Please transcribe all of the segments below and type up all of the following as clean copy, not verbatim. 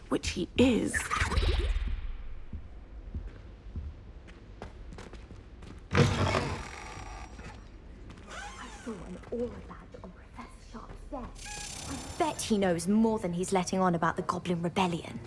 which he is. I saw an aura badge on Professor Sharp's desk. I bet he knows more than he's letting on about the Goblin Rebellion.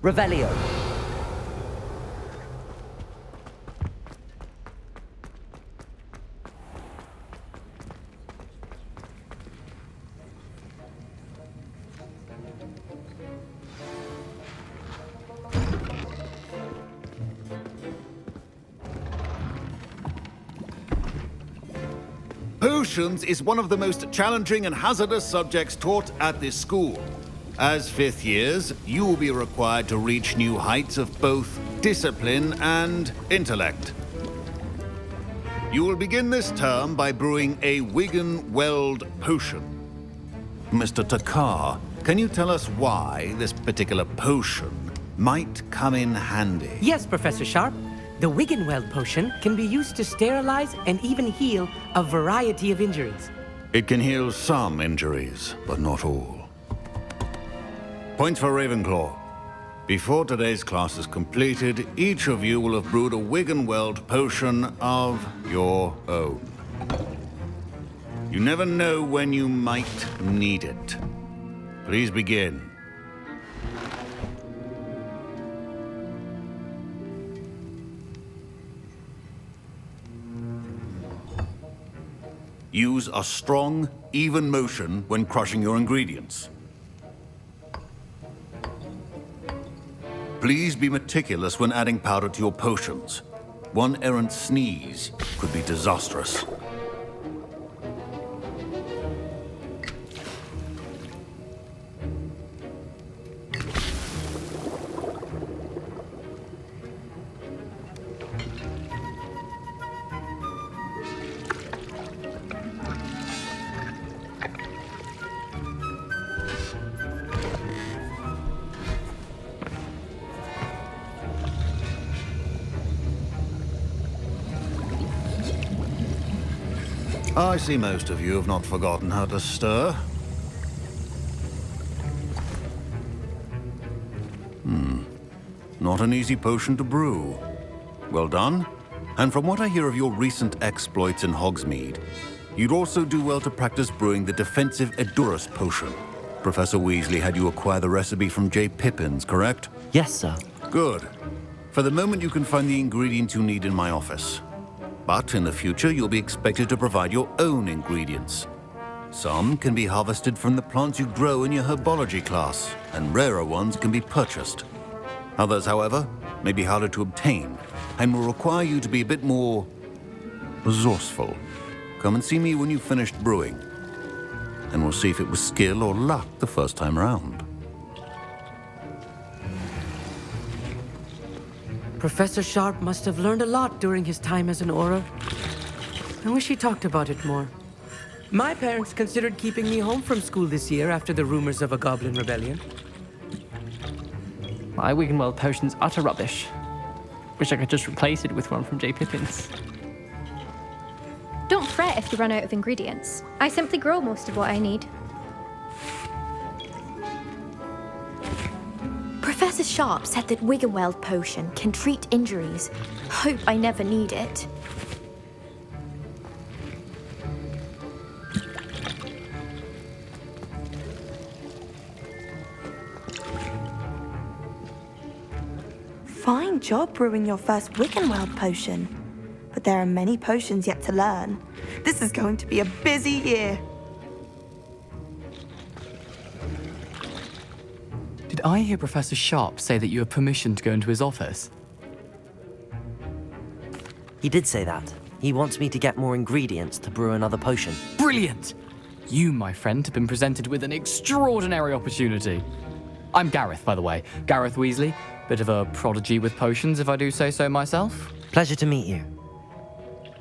Revelio. Potions is one of the most challenging and hazardous subjects taught at this school. As fifth years, you will be required to reach new heights of both discipline and intellect. You will begin this term by brewing a Wiggenweld potion. Mr. Takar, can you tell us why this particular potion might come in handy? Yes, Professor Sharp. The Wiggenweld potion can be used to sterilize and even heal a variety of injuries. It can heal some injuries, but not all. Points for Ravenclaw. Before today's class is completed, each of you will have brewed a Wiggenweld potion of your own. You never know when you might need it. Please begin. Use a strong, even motion when crushing your ingredients. Please be meticulous when adding powder to your potions. One errant sneeze could be disastrous. I see most of you have not forgotten how to stir. Not an easy potion to brew. Well done. And from what I hear of your recent exploits in Hogsmeade, you'd also do well to practice brewing the defensive Edurus potion. Professor Weasley had you acquire the recipe from J. Pippins, correct? Yes, sir. Good. For the moment, you can find the ingredients you need in my office. But in the future, you'll be expected to provide your own ingredients. Some can be harvested from the plants you grow in your herbology class, and rarer ones can be purchased. Others, however, may be harder to obtain, and will require you to be a bit more resourceful. Come and see me when you've finished brewing, and we'll see if it was skill or luck the first time around. Professor Sharp must have learned a lot during his time as an Auror. I wish he talked about it more. My parents considered keeping me home from school this year after the rumors of a Goblin Rebellion. My Wiggenweld potion's utter rubbish. Wish I could just replace it with one from J. Pippins. Don't fret if you run out of ingredients. I simply grow most of what I need. Professor Sharp said that Wiggenweld potion can treat injuries. Hope I never need it. Fine job brewing your first Wiggenweld potion. But there are many potions yet to learn. This is going to be a busy year. I hear Professor Sharp say that you have permission to go into his office? He did say that. He wants me to get more ingredients to brew another potion. Brilliant! You, my friend, have been presented with an extraordinary opportunity. I'm Gareth, by the way. Gareth Weasley. Bit of a prodigy with potions, if I do say so myself. Pleasure to meet you.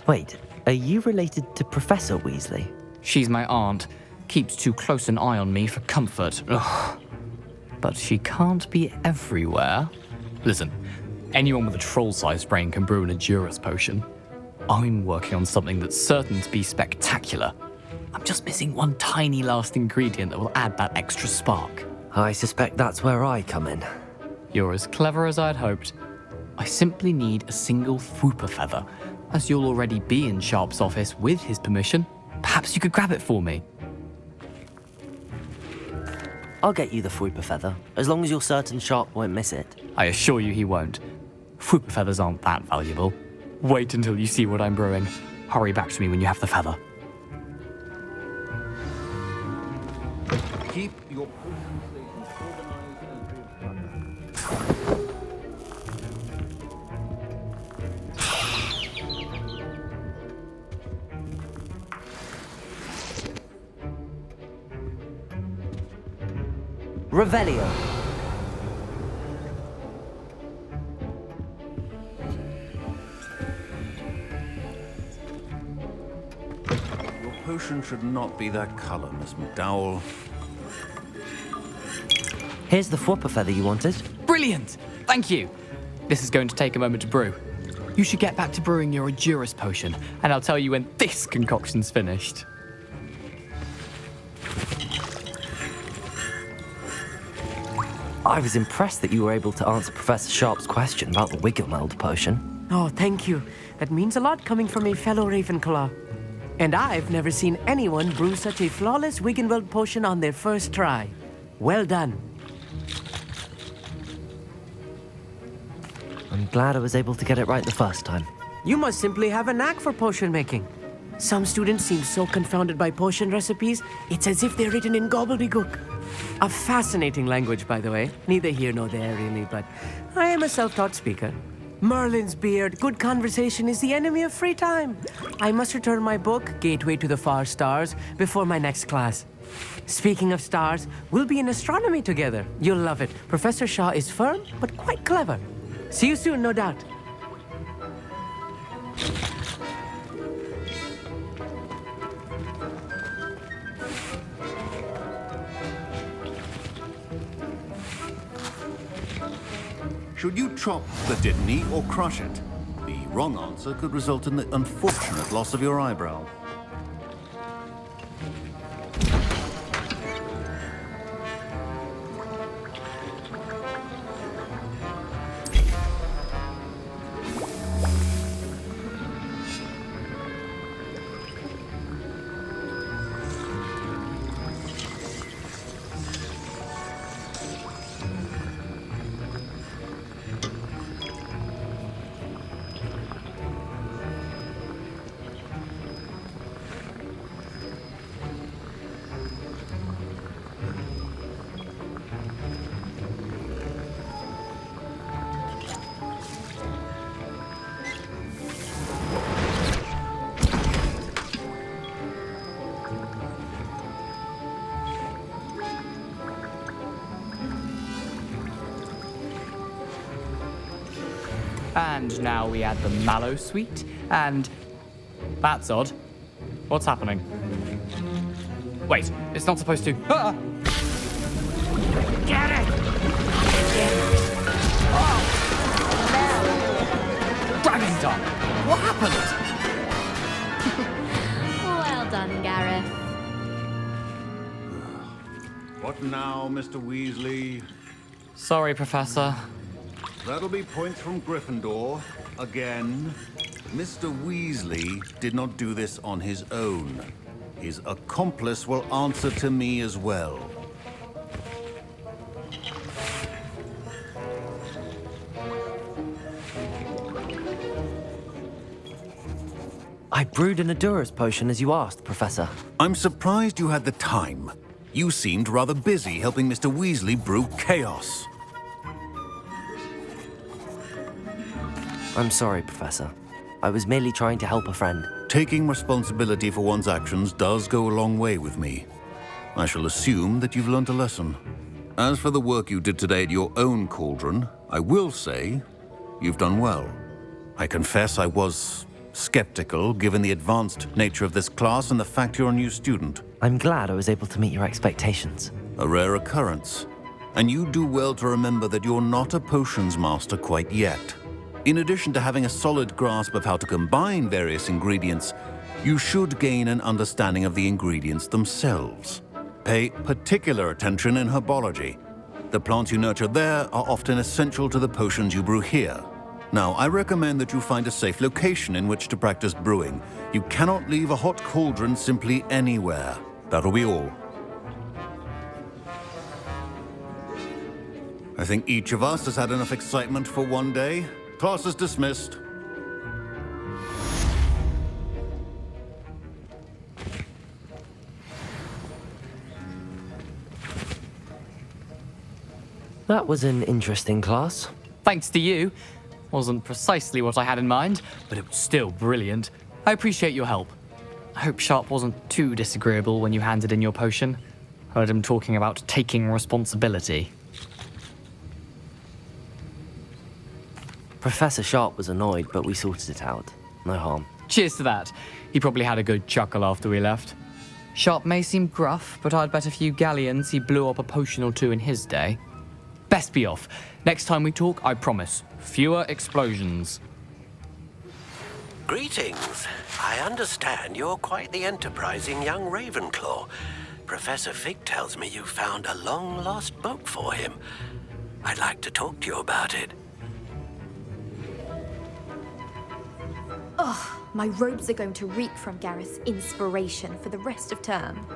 Wait, are you related to Professor Weasley? She's my aunt. Keeps too close an eye on me for comfort. Ugh. But she can't be everywhere. Listen, anyone with a troll-sized brain can brew an Endurance potion. I'm working on something that's certain to be spectacular. I'm just missing one tiny last ingredient that will add that extra spark. I suspect that's where I come in. You're as clever as I'd hoped. I simply need a single Fwooper feather. As you'll already be in Sharp's office with his permission, perhaps you could grab it for me. I'll get you the Fwooper feather, as long as you're certain Sharp won't miss it. I assure you he won't. Fwooper feathers aren't that valuable. Wait until you see what I'm brewing. Hurry back to me when you have the feather. Keep your potion stations organized and Revelio. Your potion should not be that color, Miss McDowell. Here's the Fwooper feather you wanted. Brilliant! Thank you! This is going to take a moment to brew. You should get back to brewing your Endurance potion, and I'll tell you when this concoction's finished. I was impressed that you were able to answer Professor Sharp's question about the Wiggenweld potion. Oh, thank you. That means a lot coming from a fellow Ravenclaw. And I've never seen anyone brew such a flawless Wiggenweld potion on their first try. Well done. I'm glad I was able to get it right the first time. You must simply have a knack for potion making. Some students seem so confounded by potion recipes, it's as if they're written in gobbledygook. A fascinating language, by the way. Neither here nor there, really, but I am a self-taught speaker. Merlin's beard, good conversation is the enemy of free time. I must return my book, Gateway to the Far Stars, before my next class. Speaking of stars, we'll be in astronomy together. You'll love it. Professor Shaw is firm, but quite clever. See you soon, no doubt. Should you chop the Dittany or crush it? The wrong answer could result in the unfortunate loss of your eyebrow. And now we add the mallow sweet, and... That's odd. What's happening? Wait, it's not supposed to... Ah! Get it! Oh! Dragon Dog! What happened? Well done, Gareth. What now, Mr. Weasley? Sorry, Professor. That'll be points from Gryffindor. Again. Mr. Weasley did not do this on his own. His accomplice will answer to me as well. I brewed an Endurance potion as you asked, Professor. I'm surprised you had the time. You seemed rather busy helping Mr. Weasley brew chaos. I'm sorry, Professor. I was merely trying to help a friend. Taking responsibility for one's actions does go a long way with me. I shall assume that you've learnt a lesson. As for the work you did today at your own cauldron, I will say you've done well. I confess I was skeptical, given the advanced nature of this class and the fact you're a new student. I'm glad I was able to meet your expectations. A rare occurrence. And you do well to remember that you're not a potions master quite yet. In addition to having a solid grasp of how to combine various ingredients, you should gain an understanding of the ingredients themselves. Pay particular attention in herbology. The plants you nurture there are often essential to the potions you brew here. Now, I recommend that you find a safe location in which to practice brewing. You cannot leave a hot cauldron simply anywhere. That'll be all. I think each of us has had enough excitement for one day. Class is dismissed. That was an interesting class. Thanks to you. Wasn't precisely what I had in mind, but it was still brilliant. I appreciate your help. I hope Sharp wasn't too disagreeable when you handed in your potion. Heard him talking about taking responsibility. Professor Sharp was annoyed, but we sorted it out. No harm. Cheers to that. He probably had a good chuckle after we left. Sharp may seem gruff, but I'd bet a few galleons he blew up a potion or two in his day. Best be off. Next time we talk, I promise, fewer explosions. Greetings. I understand you're quite the enterprising young Ravenclaw. Professor Fig tells me you found a long-lost book for him. I'd like to talk to you about it. Ugh, my robes are going to reek from Gareth's inspiration for the rest of term.